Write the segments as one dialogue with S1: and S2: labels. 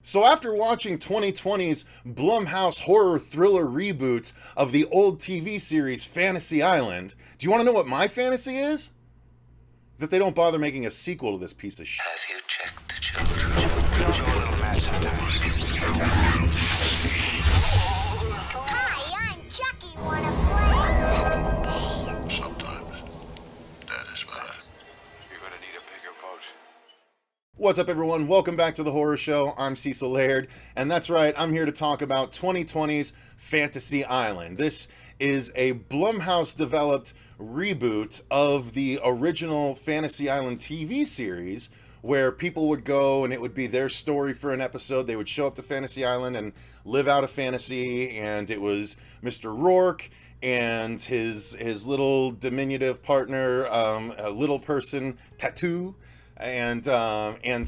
S1: So after watching 2020's Blumhouse horror thriller reboot of the old TV series Fantasy Island, do you want to know what my fantasy is? That they don't bother making a sequel to this piece of shit.
S2: Have you checked the children?
S3: Hi, I'm Chucky. Wanna play?
S2: Sometimes that is better. You're gonna need a bigger boat.
S1: What's up, everyone? Welcome back to the Horror Show. I'm Cecil Laird, and that's right, I'm here to talk about 2020's Fantasy Island. This is a Blumhouse developed reboot of the original Fantasy Island TV series, where people would go and it would be their story for an episode. They would show up to Fantasy Island and live out a fantasy, and it was Mr. Rourke and his little diminutive partner, a little person, Tattoo. And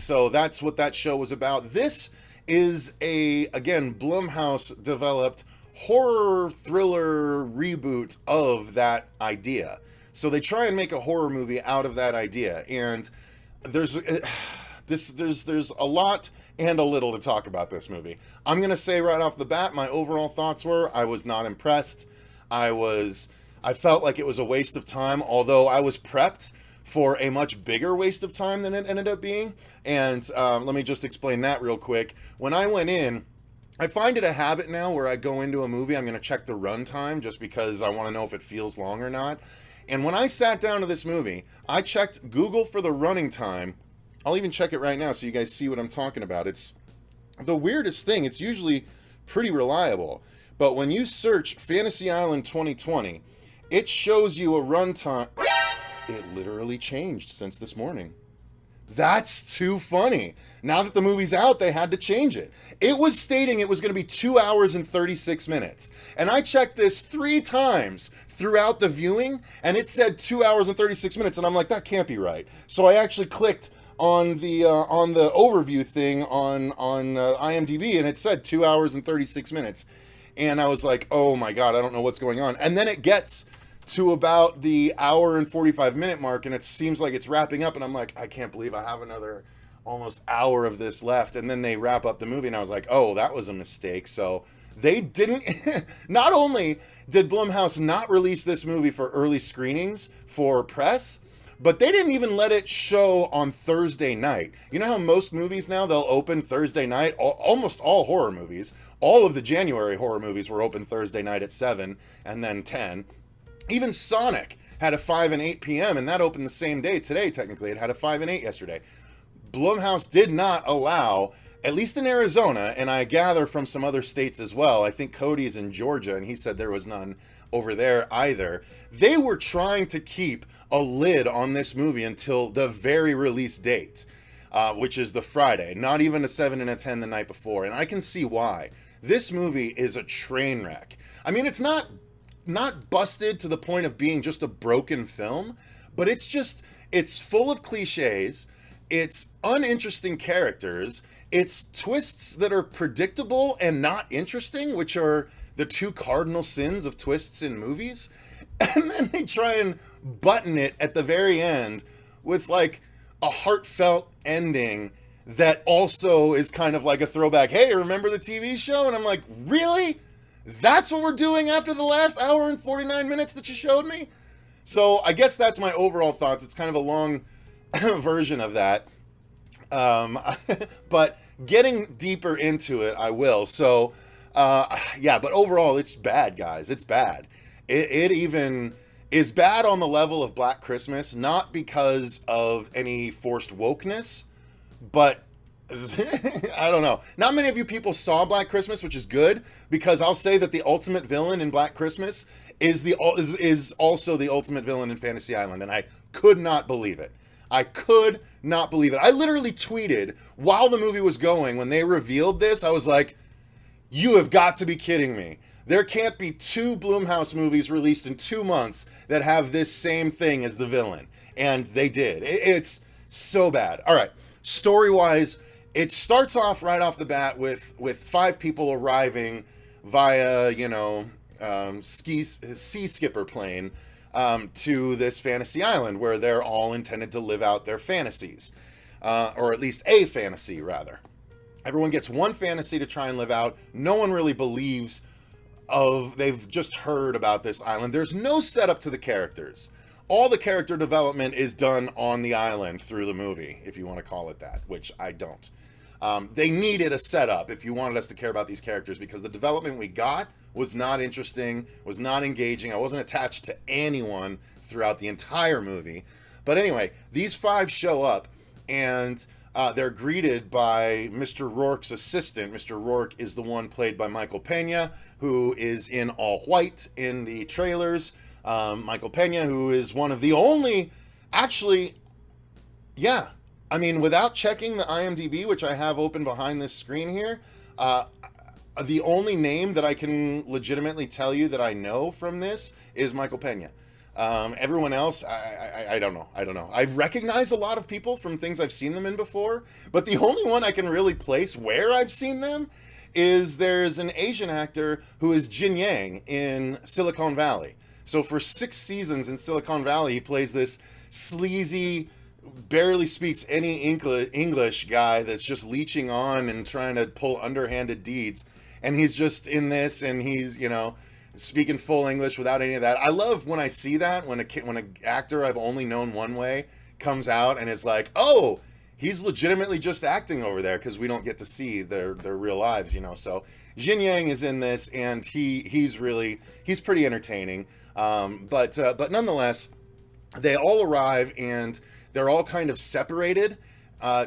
S1: so that's what that show was about. This is again, Blumhouse developed horror thriller reboot of that idea. So they try and make a horror movie out of that idea. And there's a lot and a little to talk about this movie. I'm going to say right off the bat, my overall thoughts were, I was not impressed. I felt like it was a waste of time, although I was prepped for a much bigger waste of time than it ended up being. And let me just explain that real quick. When I went in, I find it a habit now where I go into a movie, I'm going to check the runtime just because I want to know if it feels long or not. And when I sat down to this movie, I checked Google for the running time. I'll even check it right now so you guys see what I'm talking about. It's the weirdest thing. It's usually pretty reliable. But when you search Fantasy Island 2020, it shows you a runtime. It literally changed since this morning. That's too funny. Now that the movie's out, they had to change it. It was stating it was going to be 2 hours and 36 minutes. And I checked this 3 times throughout the viewing, and it said 2 hours and 36 minutes. And I'm like, that can't be right. So I actually clicked on the overview thing on IMDb, and it said 2 hours and 36 minutes. And I was like, oh my God, I don't know what's going on. And then it gets to about the hour and 45 minute mark, and it seems like it's wrapping up, and I'm like, I can't believe I have another almost hour of this left. And then they wrap up the movie, and I was like, oh, that was a mistake. So they didn't not only did Blumhouse not release this movie for early screenings for press, but they didn't even let it show on Thursday night. You know how most movies now, they'll open Thursday night? Almost all horror movies, all of the January horror movies were open Thursday night at 7 and then 10. Even Sonic had a 5 and 8 p.m., and that opened the same day today, technically. It had a 5 and 8 yesterday. Blumhouse did not allow, at least in Arizona, and I gather from some other states as well. I think Cody's in Georgia, and he said there was none over there either. They were trying to keep a lid on this movie until the very release date, which is the Friday, not even a 7 and a 10 the night before. And I can see why. This movie is a train wreck. I mean, it's not busted to the point of being just a broken film, but it's full of cliches, it's uninteresting characters, it's twists that are predictable and not interesting, which are the 2 cardinal sins of twists in movies, and then they try and button it at the very end with like a heartfelt ending that also is kind of like a throwback, hey, remember the TV show? And I'm like, really? That's what we're doing after the last hour and 49 minutes that you showed me? So I guess that's my overall thoughts. It's kind of a long version of that. But getting deeper into it, I will. So, yeah, but overall, it's bad, guys. It's bad. It even is bad on the level of Black Christmas, not because of any forced wokeness, but I don't know. Not many of you people saw Black Christmas, which is good, because I'll say that the ultimate villain in Black Christmas is also the ultimate villain in Fantasy Island, and I could not believe it. I could not believe it. I literally tweeted while the movie was going, when they revealed this, I was like, you have got to be kidding me. There can't be 2 Blumhouse movies released in 2 months that have this same thing as the villain. And they did. It's so bad. All right, story-wise, it starts off right off the bat with 5 people arriving via, sea skipper plane to this fantasy island where they're all intended to live out their fantasies, or at least a fantasy, rather. Everyone gets one fantasy to try and live out. No one really believes they've just heard about this island. There's no setup to the characters. All the character development is done on the island through the movie, if you want to call it that, which I don't. They needed a setup if you wanted us to care about these characters, because the development we got was not interesting, was not engaging. I wasn't attached to anyone throughout the entire movie. But anyway, these 5 show up, and they're greeted by Mr. Rourke's assistant. Mr. Rourke is the one played by Michael Pena, who is in all white in the trailers. Michael Pena, who is one of the only, actually, yeah, I mean, without checking the IMDb, which I have open behind this screen here, the only name that I can legitimately tell you that I know from this is Michael Pena. Everyone else, I don't know. I recognize a lot of people from things I've seen them in before, but the only one I can really place where I've seen them is there's an Asian actor who is Jin Yang in Silicon Valley. So for 6 seasons in Silicon Valley, he plays this sleazy, barely speaks any English guy that's just leeching on and trying to pull underhanded deeds. And he's just in this, and he's, speaking full English without any of that. I love when I see that, when an actor I've only known one way comes out and is like, oh, he's legitimately just acting over there, because we don't get to see their real lives, So Jin Yang is in this, and he's pretty entertaining. But nonetheless, they all arrive, and they're all kind of separated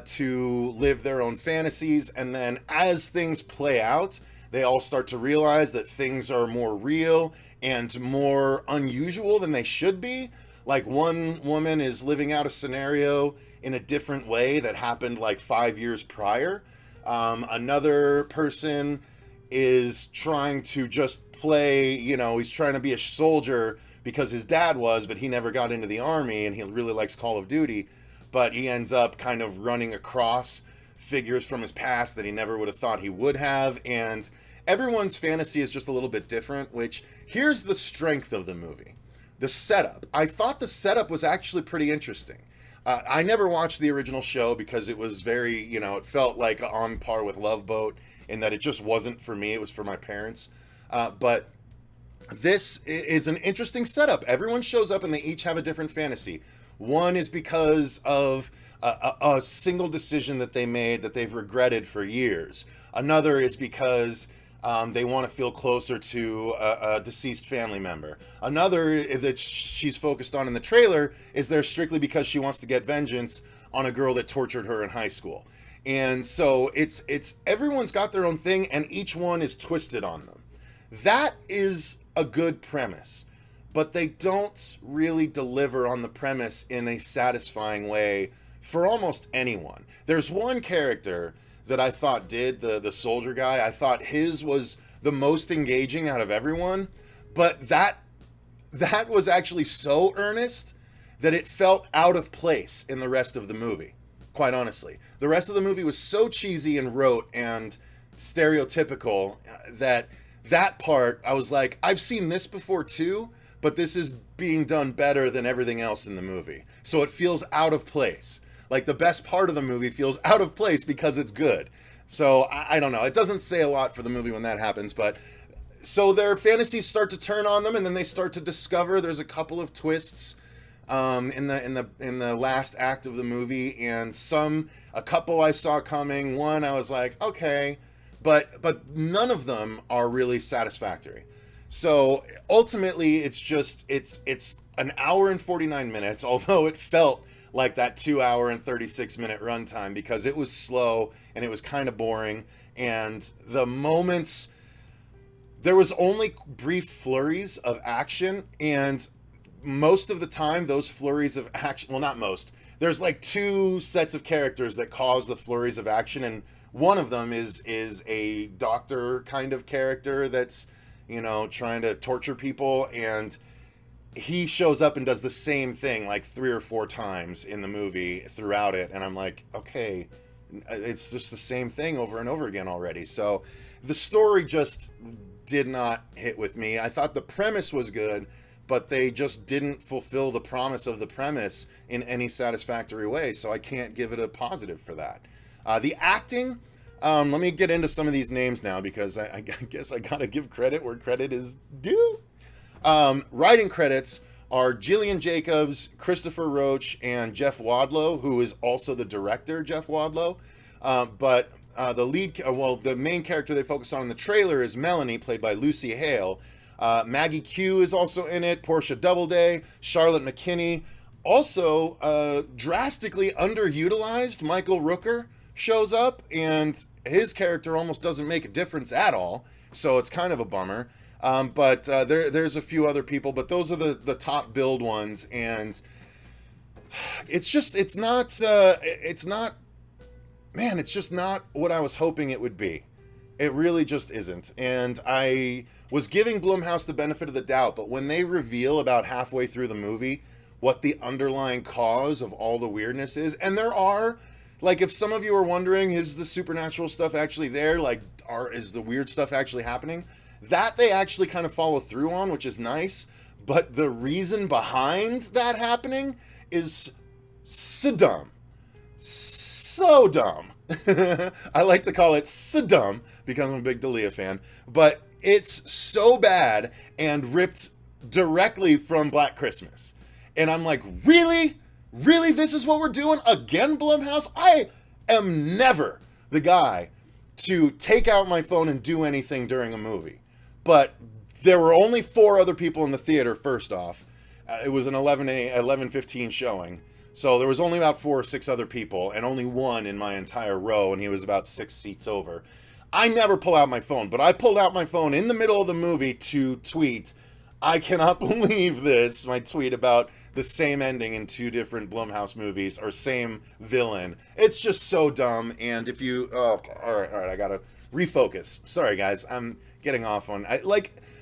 S1: to live their own fantasies. And then as things play out, they all start to realize that things are more real and more unusual than they should be. Like, one woman is living out a scenario in a different way that happened like 5 years prior. Another person is trying to just play, he's trying to be a soldier because his dad was, but he never got into the army, and he really likes Call of Duty. But he ends up kind of running across figures from his past that he never would have thought he would have. And everyone's fantasy is just a little bit different, which, here's the strength of the movie. The setup. I thought the setup was actually pretty interesting. I never watched the original show because it was very, it felt like on par with Love Boat in that it just wasn't for me. It was for my parents. But this is an interesting setup. Everyone shows up and they each have a different fantasy. One is because of a single decision that they made that they've regretted for years. Another is because they want to feel closer to a deceased family member. Another that she's focused on in the trailer is there strictly because she wants to get vengeance on a girl that tortured her in high school. And so it's everyone's got their own thing, and each one is twisted on them. That is a good premise, but they don't really deliver on the premise in a satisfying way for almost anyone. There's one character that I thought did, the soldier guy. I thought his was the most engaging out of everyone, but that was actually so earnest that it felt out of place in the rest of the movie, quite honestly. The rest of the movie was so cheesy and rote and stereotypical that part, I was like, I've seen this before too, but this is being done better than everything else in the movie. So it feels out of place. Like, the best part of the movie feels out of place because it's good. So I don't know. It doesn't say a lot for the movie when that happens, but so their fantasies start to turn on them, and then they start to discover there's a couple of twists in the last act of the movie, and a couple I saw coming. One I was like, okay, but none of them are really satisfactory. So ultimately, it's an hour and 49 minutes, although it felt like that 2 hour and 36 minute runtime, because it was slow and it was kind of boring. And the moments, there was only brief flurries of action, and most of the time those flurries of action, well, not most, there's like 2 sets of characters that cause the flurries of action, and one of them is a doctor kind of character that's, trying to torture people, and he shows up and does the same thing like 3 or 4 times in the movie throughout it. And I'm like, okay, it's just the same thing over and over again already. So the story just did not hit with me. I thought the premise was good, but they just didn't fulfill the promise of the premise in any satisfactory way. So I can't give it a positive for that. The acting, Let me get into some of these names now because I guess I gotta give credit where credit is due. Writing credits are Gillian Jacobs, Christopher Roach, and Jeff Wadlow, who is also the director, Jeff Wadlow. But the main character they focus on in the trailer is Melanie, played by Lucy Hale. Maggie Q is also in it, Portia Doubleday, Charlotte McKinney. Also, drastically underutilized Michael Rooker shows up, and his character almost doesn't make a difference at all, so it's kind of a bummer. But there's a few other people, but those are the top billed ones, and it's just not what I was hoping it would be. It really just isn't. And I was giving Blumhouse the benefit of the doubt, but when they reveal about halfway through the movie what the underlying cause of all the weirdness is, and there are, like, if some of you are wondering, is the supernatural stuff actually there? Like, is the weird stuff actually happening? That they actually kind of follow through on, which is nice. But the reason behind that happening is so dumb. So dumb. I like to call it so dumb because I'm a big Dalia fan. But it's so bad and ripped directly from Black Christmas. And I'm like, really? Really? This is what we're doing again, Blumhouse? I am never the guy to take out my phone and do anything during a movie. But there were only 4 other people in the theater, first off. It was an 11:15 showing. So there was only about 4 or 6 other people, and only one in my entire row, and he was about 6 seats over. I never pull out my phone, but I pulled out my phone in the middle of the movie to tweet, "I cannot believe this," my tweet about the same ending in 2 different Blumhouse movies, or same villain. It's just so dumb, and if you... Oh, all right, I gotta refocus. Sorry, guys, I'm getting off on...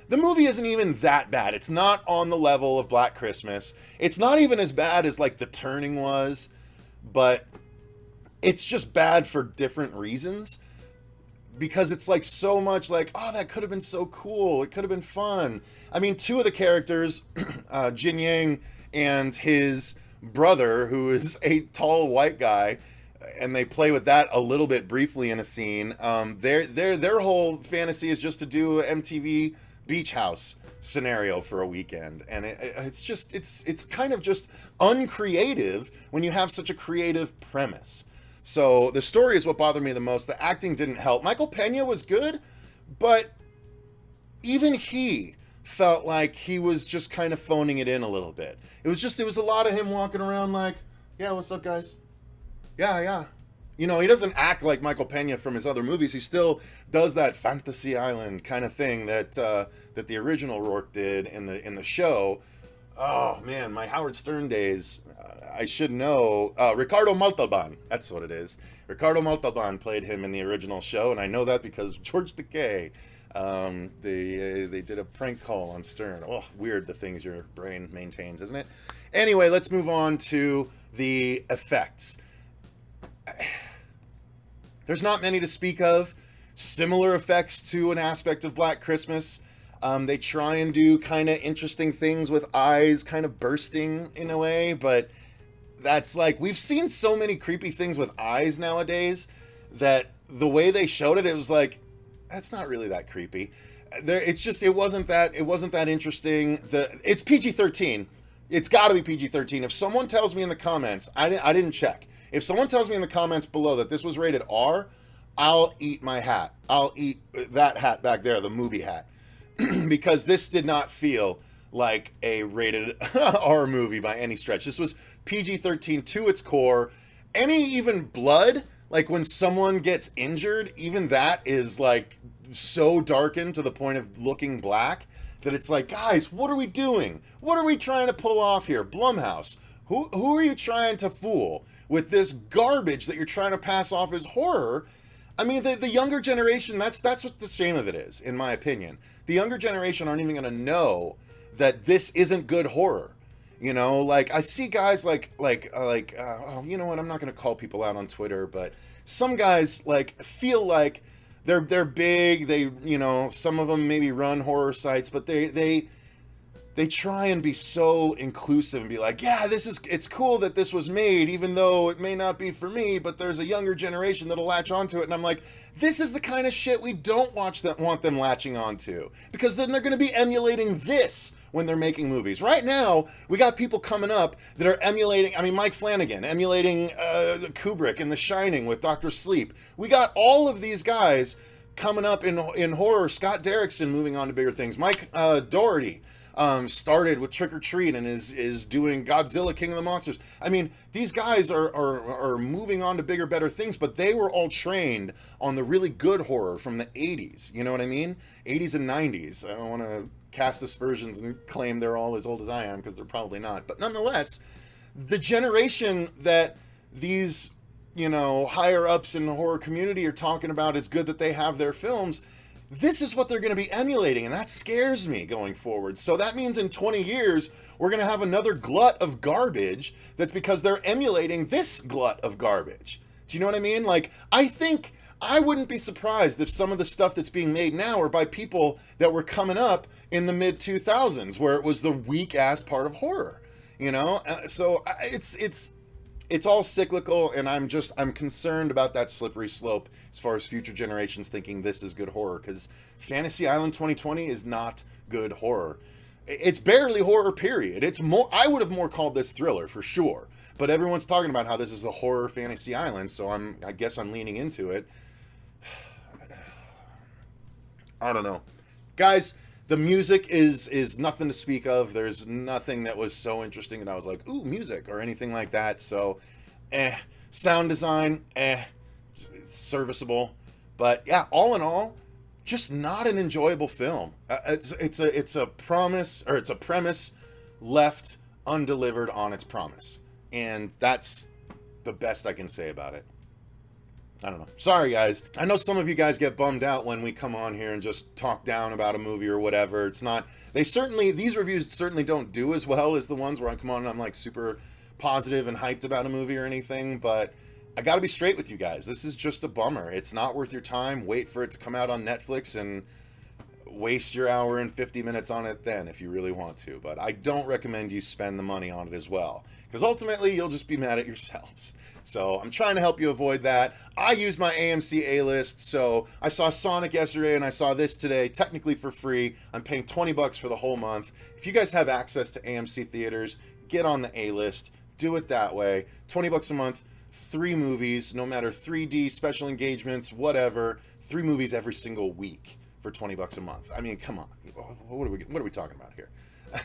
S1: The movie isn't even that bad. It's not on the level of Black Christmas. It's not even as bad as, like, The Turning was, but it's just bad for different reasons. Because it's, like, so much like, oh, that could have been so cool. It could have been fun. I mean, 2 of the characters, Jin Yang and his brother, who is a tall white guy, and they play with that a little bit briefly in a scene. Their whole fantasy is just to do an MTV Beach House scenario for a weekend, and it's kind of just uncreative when you have such a creative premise. So the story is what bothered me the most. The acting didn't help. Michael Pena was good, but even he felt like he was just kind of phoning it in a little bit. It was a lot of him walking around like, yeah, what's up, guys? Yeah. You know, he doesn't act like Michael Pena from his other movies. He still does that Fantasy Island kind of thing that the original Rourke did in the show. Oh man, my Howard Stern days. I should know. Ricardo Montalban. That's what it is. Ricardo Montalban played him in the original show, and I know that because George Takei. They did a prank call on Stern. Oh, weird the things your brain maintains, isn't it? Anyway, let's move on to the effects. There's not many to speak of. Similar effects to an aspect of Black Christmas. They try and do kind of interesting things with eyes kind of bursting in a way, but that's like, we've seen so many creepy things with eyes nowadays that the way they showed it, it was like, that's not really that creepy. It wasn't that interesting. It's PG-13. It's got to be PG-13. If someone tells me in the comments, I didn't check. If someone tells me in the comments below that this was rated R, I'll eat my hat. I'll eat that hat back there, the movie hat. Because this did not feel like a rated R movie by any stretch. This was PG-13 to its core. Even blood, like when someone gets injured, even that is like so darkened to the point of looking black that it's like, guys, what are we doing? What are we trying to pull off here? Blumhouse, who are you trying to fool with this garbage that you're trying to pass off as horror? I mean, the younger generation, that's what the shame of it is, in my opinion. The younger generation aren't even going to know that this isn't good horror. You know, like, I see guys oh, you know what, I'm not going to call people out on Twitter, but some guys, like, feel like they're big, they, you know, some of them maybe run horror sites, but they they try and be so inclusive and be like, yeah, it's cool that this was made, even though it may not be for me, but there's a younger generation that'll latch onto it. And I'm like, this is the kind of shit we don't want them latching onto, because then they're going to be emulating this when they're making movies. Right now, we got people coming up that are emulating, Mike Flanagan, emulating Kubrick in The Shining with Dr. Sleep. We got all of these guys coming up in horror. Scott Derrickson moving on to bigger things. Mike Doherty started with Trick or Treat and is doing Godzilla King of the Monsters. I mean, these guys are moving on to bigger, better things, but they were all trained on the really good horror from the 80s. You know what I mean? 80s and 90s. I don't want to cast aspersions and claim they're all as old as I am, because they're probably not. But nonetheless, the generation that these, higher ups in the horror community are talking about, it's good that they have their films. This is what they're going to be emulating, and that scares me going forward. So that means in 20 years, we're going to have another glut of garbage that's because they're emulating this glut of garbage. Do you know what I mean? Like, I think I wouldn't be surprised if some of the stuff that's being made now are by people that were coming up in the mid-2000s, where it was the weak-ass part of horror, So it's all cyclical, and I'm concerned about that slippery slope as far as future generations thinking this is good horror, because Fantasy Island 2020 is not good horror. It's barely horror, period. I would have more called this thriller for sure, but everyone's talking about how this is a horror Fantasy Island, so I guess I'm leaning into it. I don't know. Guys, the music is nothing to speak of. There's nothing that was so interesting that I was like, ooh, music, or anything like that. So, sound design, it's serviceable. But yeah, all in all, just not an enjoyable film. It's a premise left undelivered on its promise. And that's the best I can say about it. I don't know. Sorry, guys. I know some of you guys get bummed out when we come on here and just talk down about a movie or whatever. It's not... These reviews certainly don't do as well as the ones where I come on and I'm like super positive and hyped about a movie or anything, but I gotta be straight with you guys. This is just a bummer. It's not worth your time. Wait for it to come out on Netflix and waste your hour and 50 minutes on it then if you really want to. But I don't recommend you spend the money on it as well, because ultimately you'll just be mad at yourselves. So I'm trying to help you avoid that. I use my AMC A-list, so I saw Sonic yesterday and I saw this today, technically for free. I'm paying $20 for the whole month. If you guys have access to AMC theaters, get on the A-list. Do it that way. $20 a month, 3 movies, no matter 3D, special engagements, whatever. 3 movies every single week for $20 a month. I mean, come on. What are we talking about here?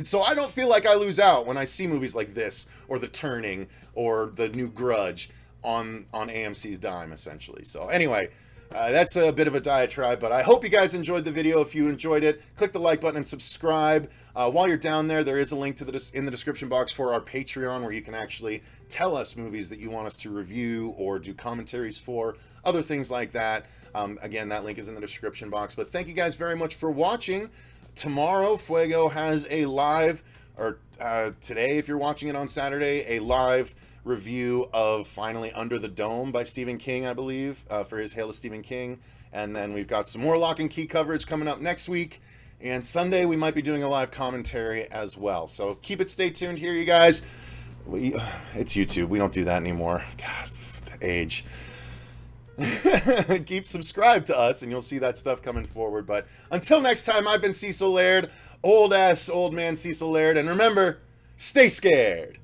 S1: So I don't feel like I lose out when I see movies like this, or The Turning, or the new Grudge on AMC's dime, essentially. So anyway, that's a bit of a diatribe, but I hope you guys enjoyed the video. If you enjoyed it, click the like button and subscribe. While you're down there, there is a link to in the description box for our Patreon, where you can actually tell us movies that you want us to review or do commentaries for, other things like that. Again, that link is in the description box. But thank you guys very much for watching. Tomorrow, Fuego has a live, or today, if you're watching it on Saturday, a live review of Finally Under the Dome by Stephen King, I believe, for his Hail to Stephen King. And then we've got some more Lock and Key coverage coming up next week. And Sunday, we might be doing a live commentary as well. So stay tuned here, you guys. It's YouTube. We don't do that anymore. God, age. Keep subscribed to us and you'll see that stuff coming forward. But until next time, I've been Cecil Laird, old man Cecil Laird, and remember, stay scared.